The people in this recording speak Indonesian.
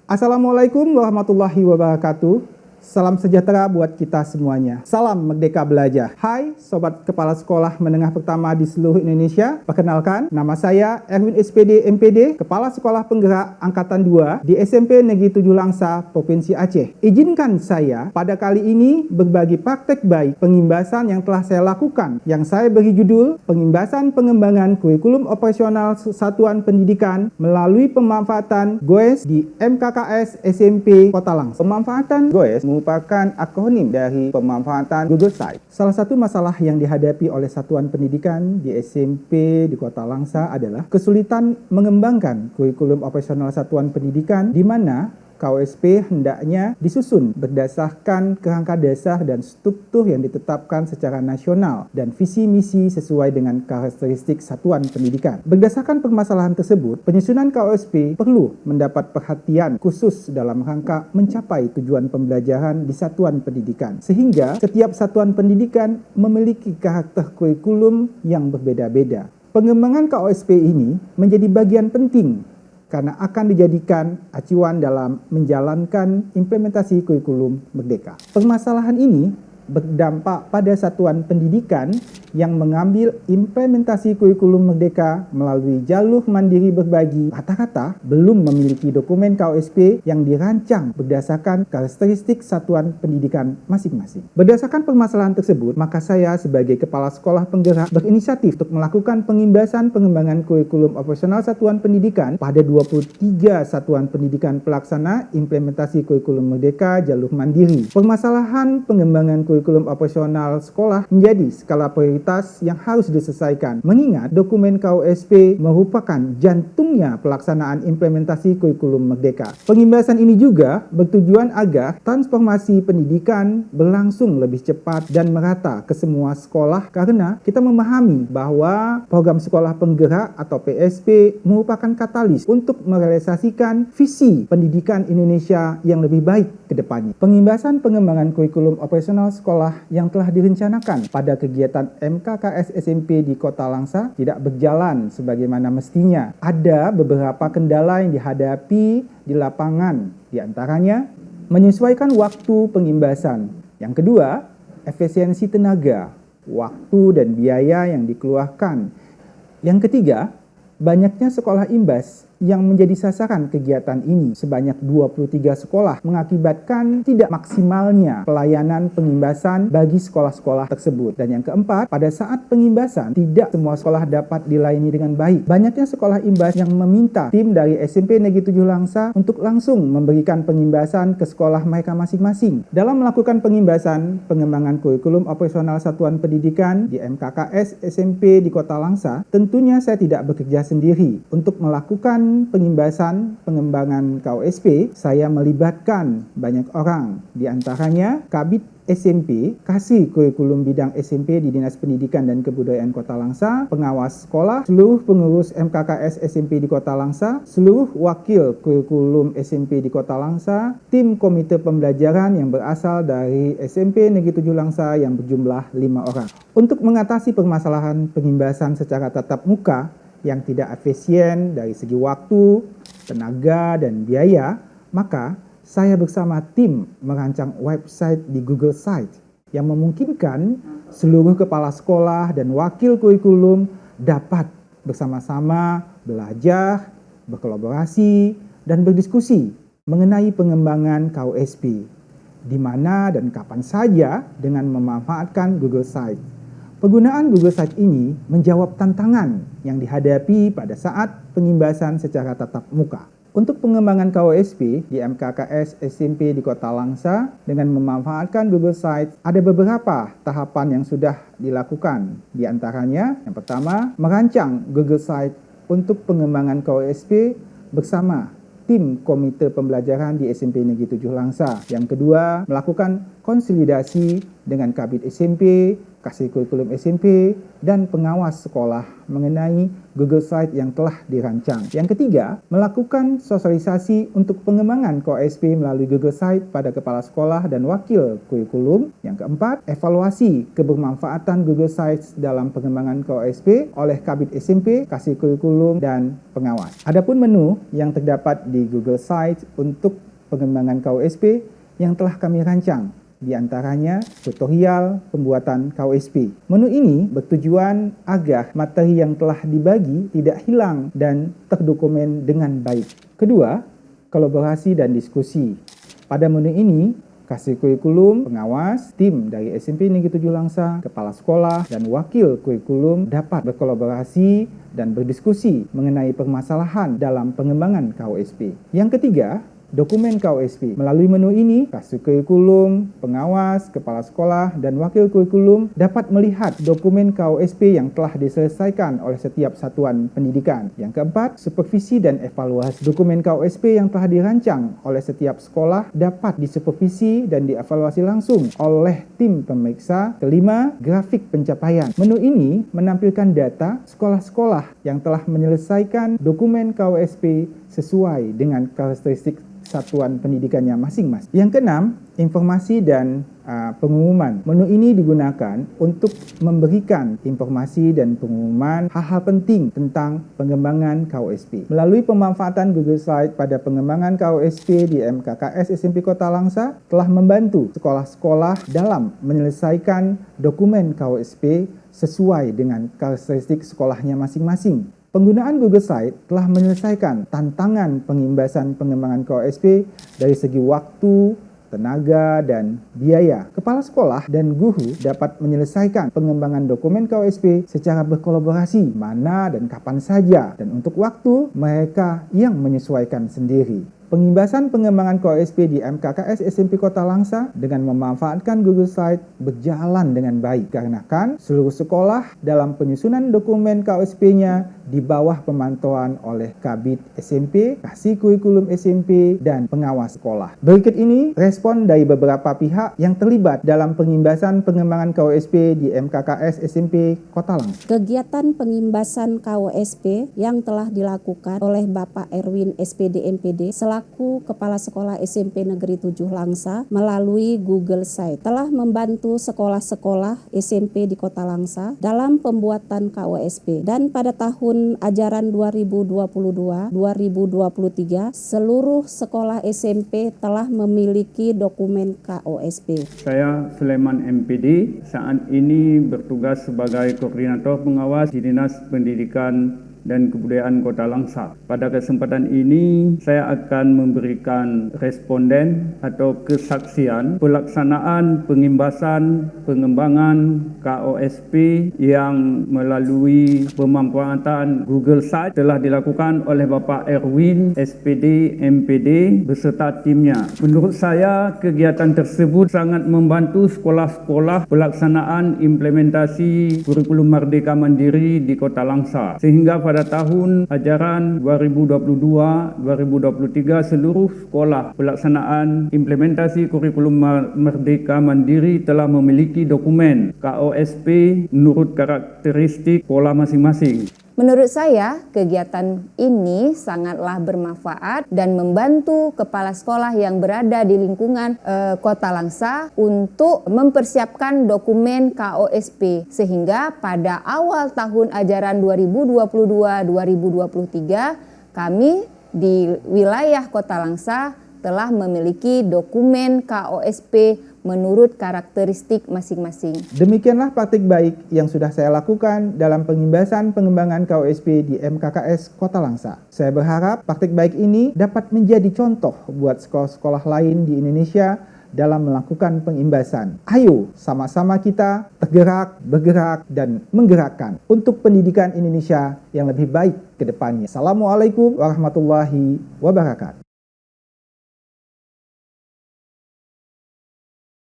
Assalamualaikum warahmatullahi wabarakatuh. Salam sejahtera buat kita semuanya. Salam Merdeka Belajar. Hai Sobat Kepala Sekolah Menengah Pertama di seluruh Indonesia. Perkenalkan, nama saya Erwin SPD MPD, Kepala Sekolah Penggerak Angkatan 2 di SMP Negeri 7 Langsa, Provinsi Aceh. Izinkan saya pada kali ini berbagi praktek baik pengimbasan yang telah saya lakukan, yang saya beri judul Pengimbasan Pengembangan Kurikulum Operasional Satuan Pendidikan melalui pemanfaatan GOES di MKKS SMP Kota Langsa. Pemanfaatan GOES merupakan akronim dari pemanfaatan Google Site. Salah satu masalah yang dihadapi oleh satuan pendidikan di SMP di Kota Langsa adalah kesulitan mengembangkan kurikulum operasional satuan pendidikan di mana KOSP hendaknya disusun berdasarkan kerangka dasar dan struktur yang ditetapkan secara nasional dan visi misi sesuai dengan karakteristik satuan pendidikan. Berdasarkan permasalahan tersebut, penyusunan KOSP perlu mendapat perhatian khusus dalam rangka mencapai tujuan pembelajaran di satuan pendidikan, sehingga setiap satuan pendidikan memiliki karakter kurikulum yang berbeda-beda. Pengembangan KOSP ini menjadi bagian penting karena akan dijadikan acuan dalam menjalankan implementasi kurikulum Merdeka. Permasalahan ini berdampak pada satuan pendidikan yang mengambil implementasi kurikulum Merdeka melalui jalur mandiri berbagi rata-rata belum memiliki dokumen KOSP yang dirancang berdasarkan karakteristik satuan pendidikan masing-masing. Berdasarkan permasalahan tersebut, maka saya sebagai Kepala Sekolah Penggerak berinisiatif untuk melakukan pengimbasan pengembangan kurikulum operasional satuan pendidikan pada 23 satuan pendidikan pelaksana implementasi kurikulum Merdeka jalur mandiri. Permasalahan pengembangan kurikulum operasional sekolah menjadi skala prioritas yang harus diselesaikan, mengingat dokumen KOSP merupakan jantungnya pelaksanaan implementasi kurikulum Merdeka. Pengimbasan ini juga bertujuan agar transformasi pendidikan berlangsung lebih cepat dan merata ke semua sekolah, karena kita memahami bahwa program sekolah penggerak atau PSP merupakan katalis untuk merealisasikan visi pendidikan Indonesia yang lebih baik ke depannya. Pengimbasan pengembangan kurikulum operasional sekolah yang telah direncanakan pada kegiatan MKKS SMP di Kota Langsa tidak berjalan sebagaimana mestinya. Ada beberapa kendala yang dihadapi di lapangan, di antaranya menyesuaikan waktu pengimbasan. Yang kedua, efisiensi tenaga, waktu dan biaya yang dikeluarkan. Yang ketiga, banyaknya sekolah imbas yang menjadi sasaran kegiatan ini sebanyak 23 sekolah mengakibatkan tidak maksimalnya pelayanan pengimbasan bagi sekolah-sekolah tersebut. Dan yang keempat, pada saat pengimbasan tidak semua sekolah dapat dilayani dengan baik. Banyaknya sekolah imbas yang meminta tim dari SMP Negeri 7 Langsa untuk langsung memberikan pengimbasan ke sekolah mereka masing-masing. Dalam melakukan pengimbasan pengembangan kurikulum operasional satuan pendidikan di MKKS SMP di Kota Langsa, tentunya saya tidak bekerja sendiri. Untuk melakukan pengimbasan pengembangan KOSP, saya melibatkan banyak orang, di antaranya Kabid SMP, Kasih Kurikulum Bidang SMP di Dinas Pendidikan dan Kebudayaan Kota Langsa, pengawas sekolah, seluruh pengurus MKKS SMP di Kota Langsa, seluruh wakil kurikulum SMP di Kota Langsa, tim komite pembelajaran yang berasal dari SMP Negeri 7 Langsa yang berjumlah 5 orang. Untuk mengatasi permasalahan pengimbasan secara tatap muka yang tidak efisien dari segi waktu, tenaga, dan biaya, maka saya bersama tim merancang website di Google Site yang memungkinkan seluruh kepala sekolah dan wakil kurikulum dapat bersama-sama belajar, berkolaborasi, dan berdiskusi mengenai pengembangan KOSP, di mana dan kapan saja dengan memanfaatkan Google Site. Penggunaan Google Site ini menjawab tantangan yang dihadapi pada saat pengimbasan secara tatap muka. Untuk pengembangan KOSP di MKKS SMP di Kota Langsa dengan memanfaatkan Google Site, ada beberapa tahapan yang sudah dilakukan. Di antaranya, yang pertama, merancang Google Site untuk pengembangan KOSP bersama tim komite pembelajaran di SMP Negeri 7 Langsa. Yang kedua, melakukan konsolidasi dengan Kabid SMP, Kasih Kurikulum SMP, dan pengawas sekolah mengenai Google Site yang telah dirancang. Yang ketiga, melakukan sosialisasi untuk pengembangan KOSP melalui Google Site pada kepala sekolah dan wakil kurikulum. Yang keempat, evaluasi kebermanfaatan Google Sites dalam pengembangan KOSP oleh Kabid SMP, Kasih Kurikulum, dan pengawas. Adapun menu yang terdapat di Google Sites untuk pengembangan KOSP yang telah kami rancang, di antaranya tutorial pembuatan KOSP. Menu ini bertujuan agar materi yang telah dibagi tidak hilang dan terdokumen dengan baik. Kedua, kolaborasi dan diskusi. Pada menu ini, Kasih Kurikulum, pengawas, tim dari SMP Negeri 7 Langsa, kepala sekolah, dan wakil kurikulum dapat berkolaborasi dan berdiskusi mengenai permasalahan dalam pengembangan KOSP. Yang ketiga, dokumen KOSP. Melalui menu ini, Kasih Kurikulum, pengawas, kepala sekolah, dan wakil kurikulum dapat melihat dokumen KOSP yang telah diselesaikan oleh setiap satuan pendidikan. Yang keempat, supervisi dan evaluasi. Dokumen KOSP yang telah dirancang oleh setiap sekolah dapat disupervisi dan dievaluasi langsung oleh tim pemeriksa. Kelima, grafik pencapaian. Menu ini menampilkan data sekolah-sekolah yang telah menyelesaikan dokumen KOSP sesuai dengan karakteristik satuan pendidikannya masing-masing. Yang keenam, informasi dan pengumuman. Menu ini digunakan untuk memberikan informasi dan pengumuman hal-hal penting tentang pengembangan KOSP. Melalui pemanfaatan Google Site pada pengembangan KOSP di MKKS SMP Kota Langsa telah membantu sekolah-sekolah dalam menyelesaikan dokumen KOSP sesuai dengan karakteristik sekolahnya masing-masing. Penggunaan Google Site telah menyelesaikan tantangan pengimbasan pengembangan KOSP dari segi waktu, tenaga, dan biaya. Kepala sekolah dan guru dapat menyelesaikan pengembangan dokumen KOSP secara berkolaborasi mana dan kapan saja, dan untuk waktu mereka yang menyesuaikan sendiri. Pengimbasan pengembangan KOSP di MKKS SMP Kota Langsa dengan memanfaatkan Google Site berjalan dengan baik karena seluruh sekolah dalam penyusunan dokumen KOSP-nya di bawah pemantauan oleh Kabid SMP, Kasih Kurikulum SMP, dan pengawas sekolah. Berikut ini respon dari beberapa pihak yang terlibat dalam pengimbasan pengembangan KOSP di MKKS SMP Kota Langsa. Kegiatan pengimbasan KOSP yang telah dilakukan oleh Bapak Erwin SPD MPD selaku Kepala Sekolah SMP Negeri 7 Langsa melalui Google Site telah membantu sekolah-sekolah SMP di Kota Langsa dalam pembuatan KOSP, dan pada tahun ajaran 2022-2023 seluruh sekolah SMP telah memiliki dokumen KOSP. Saya Sulaiman MPD, saat ini bertugas sebagai Koordinator Pengawas di Dinas Pendidikan dan Kebudayaan Kota Langsa. Pada kesempatan ini, saya akan memberikan responden atau kesaksian pelaksanaan pengimbasan pengembangan KOSP yang melalui pemanfaatan Google Site telah dilakukan oleh Bapak Erwin SPD MPD beserta timnya. Menurut saya, kegiatan tersebut sangat membantu sekolah-sekolah pelaksanaan implementasi kurikulum Merdeka Mandiri di Kota Langsa, sehingga pada tahun ajaran 2022-2023 seluruh sekolah pelaksanaan implementasi kurikulum Merdeka Mandiri telah memiliki dokumen KOSP menurut karakteristik sekolah masing-masing. Menurut saya, kegiatan ini sangatlah bermanfaat dan membantu kepala sekolah yang berada di lingkungan Kota Langsa untuk mempersiapkan dokumen KOSP, sehingga pada awal tahun ajaran 2022-2023 kami di wilayah Kota Langsa telah memiliki dokumen KOSP menurut karakteristik masing-masing. Demikianlah praktik baik yang sudah saya lakukan dalam pengimbasan pengembangan KOSP di MKKS Kota Langsa. Saya berharap praktik baik ini dapat menjadi contoh buat sekolah-sekolah lain di Indonesia dalam melakukan pengimbasan. Ayo sama-sama kita tergerak, bergerak, dan menggerakkan untuk pendidikan Indonesia yang lebih baik ke depannya. Assalamualaikum warahmatullahi wabarakatuh.